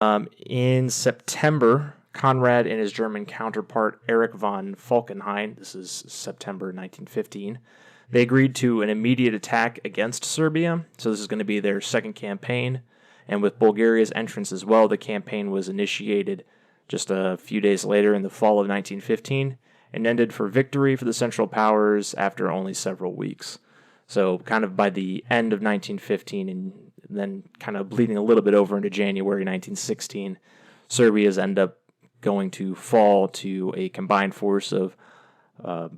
In September, Conrad and his German counterpart Erich von Falkenhayn, this is September 1915, they agreed to an immediate attack against Serbia. So this is going to be their second campaign. And with Bulgaria's entrance as well, the campaign was initiated just a few days later in the fall of 1915 and ended for victory for the Central Powers after only several weeks. So kind of by the end of 1915 and then kind of bleeding a little bit over into January 1916, Serbia's end up going to fall to a combined force of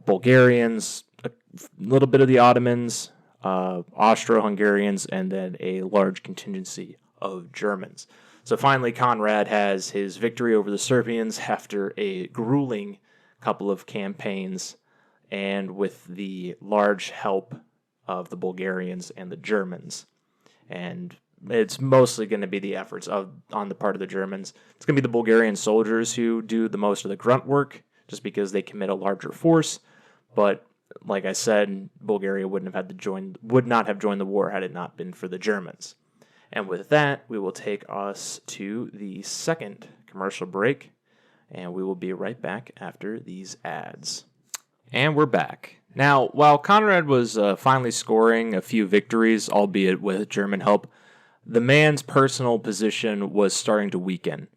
Bulgarians, a little bit of the Ottomans, Austro-Hungarians, and then a large contingency of Germans. So finally, Conrad has his victory over the Serbians after a grueling couple of campaigns and with the large help of the Bulgarians and the Germans. And it's mostly going to be the efforts on the part of the Germans. It's going to be the Bulgarian soldiers who do the most of the grunt work, just because they commit a larger force. But like I said, Bulgaria would not have joined the war had it not been for the Germans. And with that, we will take us to the second commercial break, and we will be right back after these ads. And we're back. Now, while Conrad was finally scoring a few victories, albeit with German help, the man's personal position was starting to weaken.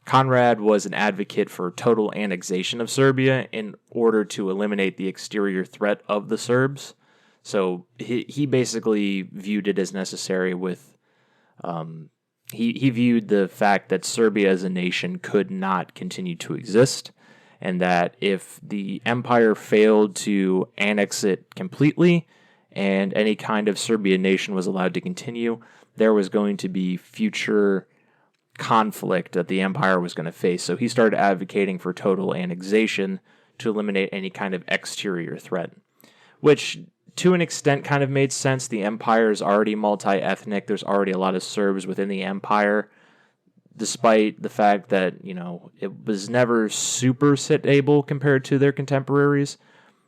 Conrad was an advocate for total annexation of Serbia in order to eliminate the exterior threat of the Serbs. So he basically viewed it as necessary with... He viewed the fact that Serbia as a nation could not continue to exist, and that if the empire failed to annex it completely and any kind of Serbian nation was allowed to continue, there was going to be future conflict that the empire was going to face. So he started advocating for total annexation to eliminate any kind of exterior threat, which to an extent kind of made sense. The empire is already multi-ethnic. There's already a lot of Serbs within the empire, despite the fact that, it was never super stable compared to their contemporaries.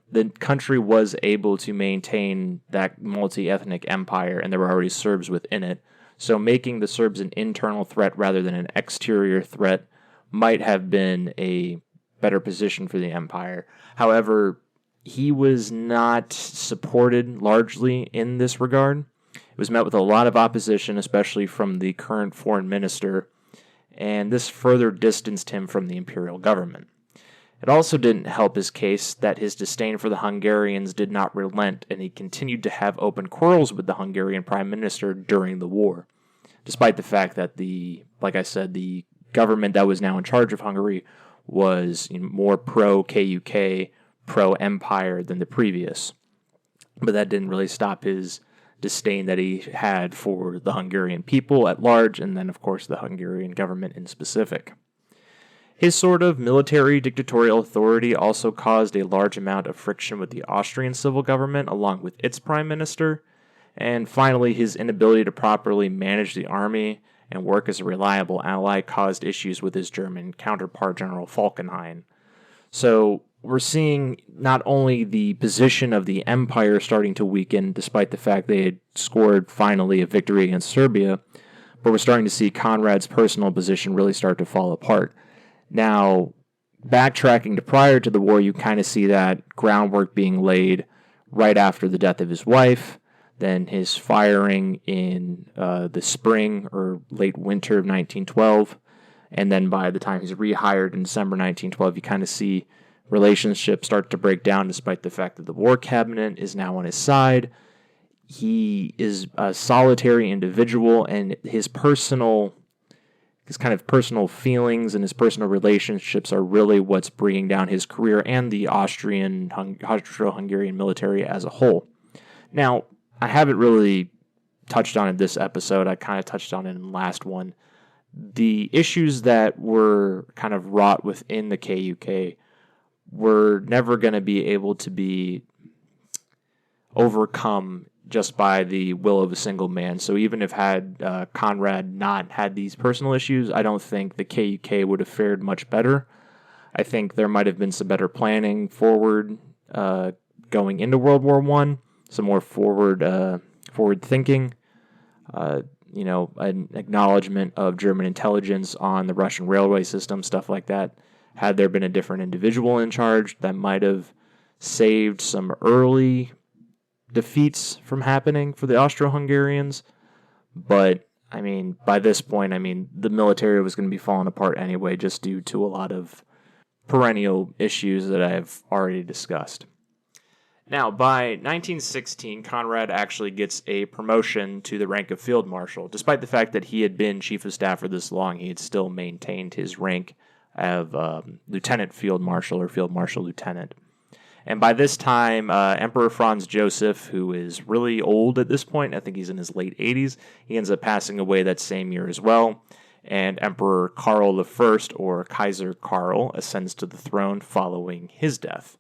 The country was able to maintain that multi-ethnic empire, and there were already Serbs within it. So making the Serbs an internal threat rather than an exterior threat might have been a better position for the empire. However, he was not supported largely in this regard. It was met with a lot of opposition, especially from the current foreign minister, and this further distanced him from the imperial government. It also didn't help his case that his disdain for the Hungarians did not relent, and he continued to have open quarrels with the Hungarian prime minister during the war, despite the fact that the government that was now in charge of Hungary was more pro-KUK, pro-empire than the previous. But that didn't really stop his disdain that he had for the Hungarian people at large, and then, of course, the Hungarian government in specific. His sort of military dictatorial authority also caused a large amount of friction with the Austrian civil government, along with its prime minister, and finally, his inability to properly manage the army and work as a reliable ally caused issues with his German counterpart, General Falkenhayn. So we're seeing not only the position of the empire starting to weaken, despite the fact they had scored finally a victory against Serbia, but we're starting to see Conrad's personal position really start to fall apart. Now, backtracking to prior to the war, you kind of see that groundwork being laid right after the death of his wife, then his firing in the spring or late winter of 1912, and then by the time he's rehired in December 1912, you kind of see relationships start to break down despite the fact that the war cabinet is now on his side. He is a solitary individual, and his kind of personal feelings and his personal relationships are really what's bringing down his career and the Austro-Hungarian military as a whole. Now, I haven't really touched on it in this episode. I kind of touched on it in the last one. The issues that were kind of wrought within the KUK were never going to be able to be overcome just by the will of a single man. So even if Conrad not had these personal issues, I don't think the KUK would have fared much better. I think there might have been some better planning forward going into World War I, some more forward thinking. an acknowledgement of German intelligence on the Russian railway system, stuff like that. Had there been a different individual in charge, that might have saved some early defeats from happening for the Austro-Hungarians. But, by this point, the military was going to be falling apart anyway, just due to a lot of perennial issues that I've already discussed. Now, by 1916, Conrad actually gets a promotion to the rank of Field Marshal. Despite the fact that he had been Chief of Staff for this long, he had still maintained his rank of Lieutenant Field Marshal or Field Marshal Lieutenant. And by this time, Emperor Franz Joseph, who is really old at this point, I think he's in his late 80s, he ends up passing away that same year as well. And Emperor Karl I, or Kaiser Karl, ascends to the throne following his death.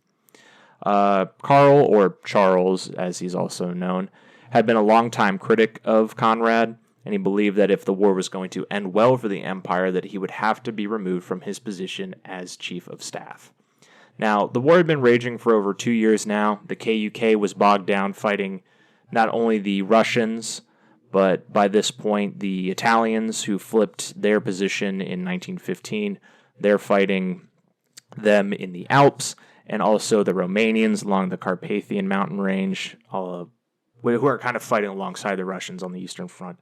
Karl, or Charles, as he's also known, had been a longtime critic of Conrad, and he believed that if the war was going to end well for the empire, that he would have to be removed from his position as Chief of Staff. Now, the war had been raging for over 2 years now. The KUK was bogged down fighting not only the Russians, but by this point, the Italians, who flipped their position in 1915. They're fighting them in the Alps, and also the Romanians along the Carpathian mountain range, who are kind of fighting alongside the Russians on the Eastern Front.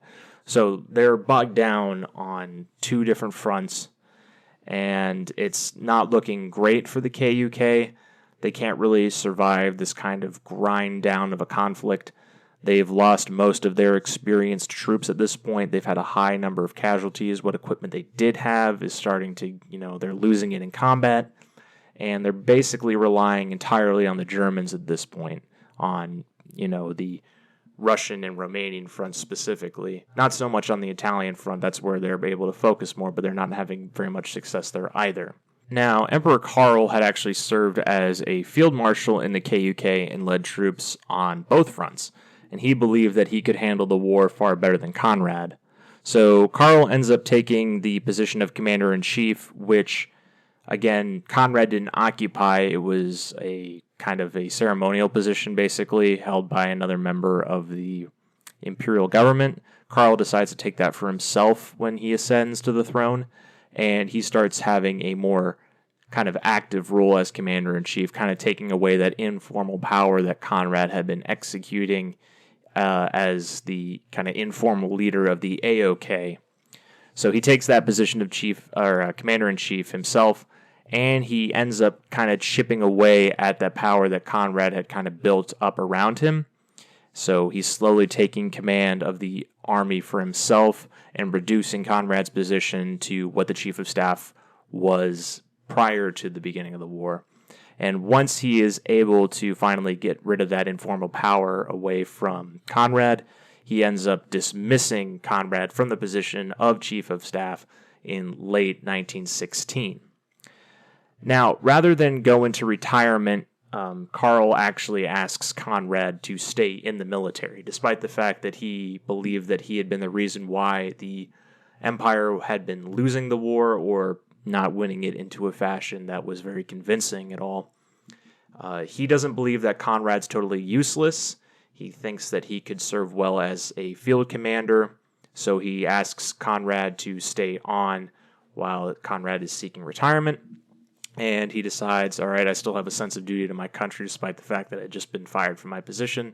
So they're bogged down on two different fronts, and it's not looking great for the KUK. They can't really survive this kind of grind down of a conflict. They've lost most of their experienced troops at this point. They've had a high number of casualties. What equipment they did have is starting to, they're losing it in combat. And they're basically relying entirely on the Germans at this point, on, the Russian and Romanian fronts specifically. Not so much on the Italian front. That's where they're able to focus more, but they're not having very much success there either. Now, Emperor Karl had actually served as a field marshal in the KUK and led troops on both fronts, and he believed that he could handle the war far better than Conrad. So Karl ends up taking the position of commander-in-chief, which, again, Conrad didn't occupy. It was a kind of a ceremonial position, basically, held by another member of the imperial government. Karl decides to take that for himself when he ascends to the throne, and he starts having a more kind of active role as commander-in-chief, kind of taking away that informal power that Conrad had been executing as the kind of informal leader of the AOK. So he takes that position of commander-in-chief himself, and he ends up kind of chipping away at that power that Conrad had kind of built up around him. So he's slowly taking command of the army for himself and reducing Conrad's position to what the chief of staff was prior to the beginning of the war. And once he is able to finally get rid of that informal power away from Conrad, he ends up dismissing Conrad from the position of chief of staff in late 1916. Now, rather than go into retirement, Karl actually asks Conrad to stay in the military, despite the fact that he believed that he had been the reason why the empire had been losing the war or not winning it into a fashion that was very convincing at all. He doesn't believe that Conrad's totally useless. He thinks that he could serve well as a field commander, so he asks Conrad to stay on while Conrad is seeking retirement. And he decides, all right, I still have a sense of duty to my country despite the fact that I'd just been fired from my position.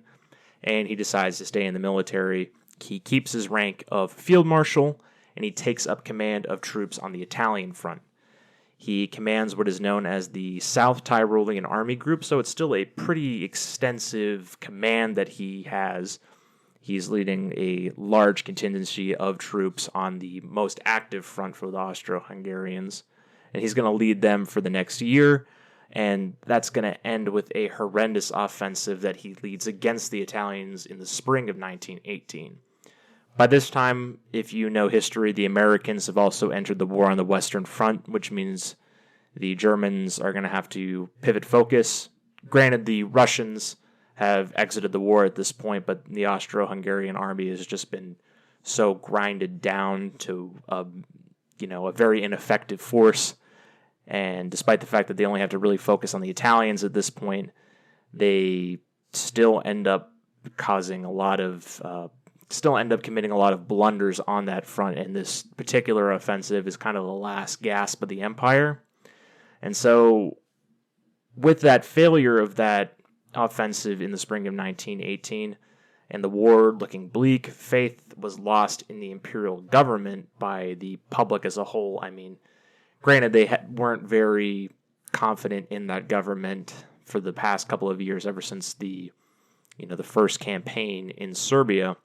And he decides to stay in the military. He keeps his rank of field marshal, and he takes up command of troops on the Italian front. He commands what is known as the South Tyrolean Army Group, so it's still a pretty extensive command that he has. He's leading a large contingency of troops on the most active front for the Austro-Hungarians. And he's going to lead them for the next year, and that's going to end with a horrendous offensive that he leads against the Italians in the spring of 1918. By this time, if you know history, the Americans have also entered the war on the Western Front, which means the Germans are going to have to pivot focus. Granted, the Russians have exited the war at this point, but the Austro-Hungarian army has just been so grinded down to a very ineffective force. And despite the fact that they only have to really focus on the Italians at this point, they still end up causing a lot of still end up committing a lot of blunders on that front, and this particular offensive is kind of the last gasp of the empire. And so, with that failure of that offensive in the spring of 1918, and the war looking bleak, faith was lost in the imperial government by the public as a whole. I mean, granted, they weren't very confident in that government for the past couple of years, ever since the first campaign in Serbia.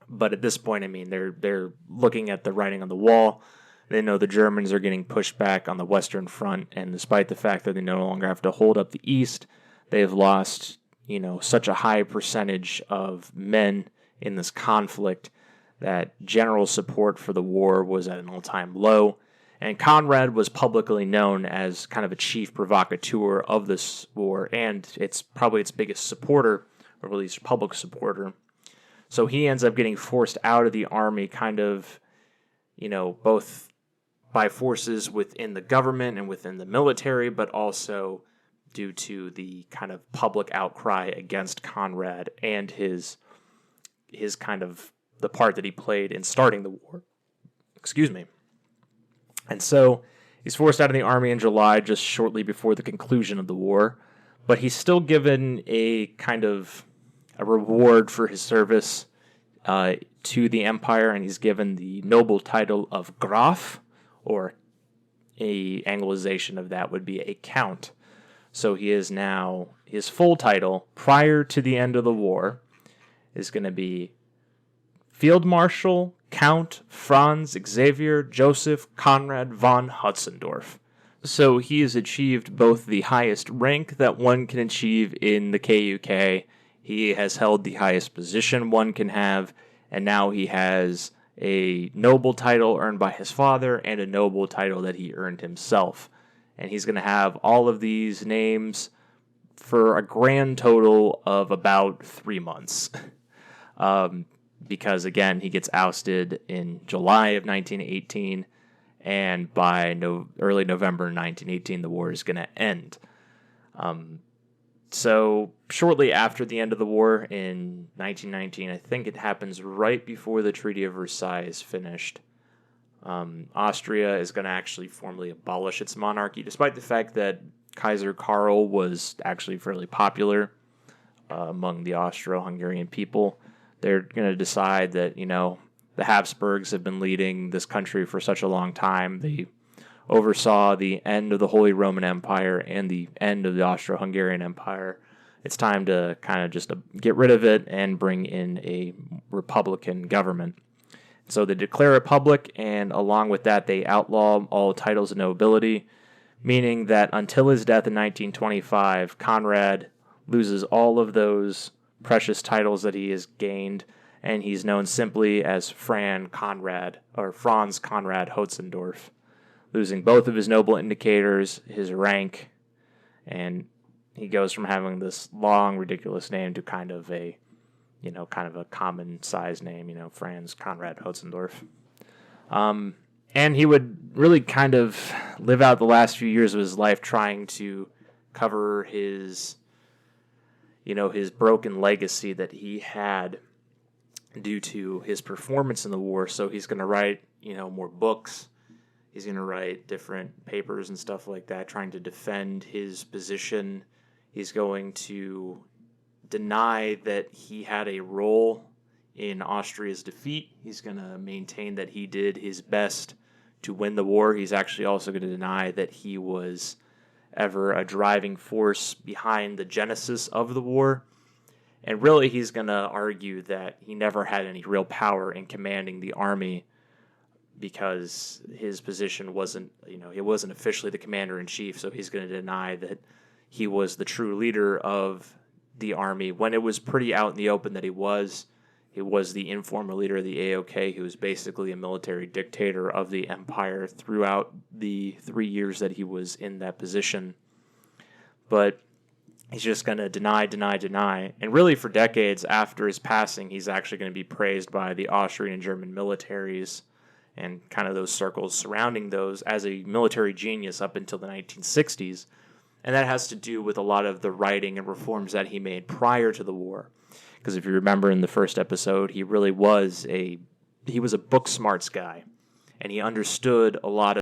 But at this point, I mean, they're looking at the writing on the wall. They know the Germans are getting pushed back on the Western Front, and despite the fact that they no longer have to hold up the East, they've lost, such a high percentage of men in this conflict that general support for the war was at an all-time low. And Conrad was publicly known as kind of a chief provocateur of this war, and it's probably its biggest supporter, or at least public supporter. So he ends up getting forced out of the army kind of, both by forces within the government and within the military, but also due to the kind of public outcry against Conrad and his kind of the part that he played in starting the war. Excuse me. And so he's forced out of the army in July, just shortly before the conclusion of the war, but he's still given a kind of a reward for his service to the empire, and he's given the noble title of Graf, or a Anglicization of that would be a count. So he is now, his full title prior to the end of the war is going to be Field Marshal Count Franz Xavier Joseph Conrad von Hotzendorf. So he has achieved both the highest rank that one can achieve in the KUK. He has held the highest position one can have, and now he has a noble title earned by his father and a noble title that he earned himself. And he's going to have all of these names for a grand total of about 3 months. Because, again, he gets ousted in July of 1918, and by early November 1918, the war is going to end. So shortly after the end of the war in 1919, I think it happens right before the Treaty of Versailles is finished, Austria is going to actually formally abolish its monarchy, despite the fact that Kaiser Karl was actually fairly popular among the Austro-Hungarian people. They're going to decide that, the Habsburgs have been leading this country for such a long time. They oversaw the end of the Holy Roman Empire and the end of the Austro-Hungarian Empire. It's time to kind of just get rid of it and bring in a republican government. So they declare a republic, and along with that, they outlaw all titles of nobility, meaning that until his death in 1925, Conrad loses all of those precious titles that he has gained, and he's known simply as Franz Conrad Hotzendorf, losing both of his noble indicators, his rank, and he goes from having this long, ridiculous name to kind of a common size name, Franz Conrad Hotzendorf. And he would really kind of live out the last few years of his life trying to cover his broken legacy that he had due to his performance in the war. So he's going to write, more books. He's going to write different papers and stuff like that, trying to defend his position. He's going to deny that he had a role in Austria's defeat. He's going to maintain that he did his best to win the war. He's actually also going to deny that he was ever a driving force behind the genesis of the war. And really, he's going to argue that he never had any real power in commanding the army because his position wasn't, he wasn't officially the commander-in-chief, so he's going to deny that he was the true leader of the army when it was pretty out in the open that he was. He was the informal leader of the AOK, who was basically a military dictator of the empire throughout the 3 years that he was in that position. But he's just going to deny. And really, for decades after his passing, he's actually going to be praised by the Austrian and German militaries and kind of those circles surrounding those as a military genius up until the 1960s. And that has to do with a lot of the writing and reforms that he made prior to the war. Because if you remember in the first episode, he was a book smarts guy, and he understood a lot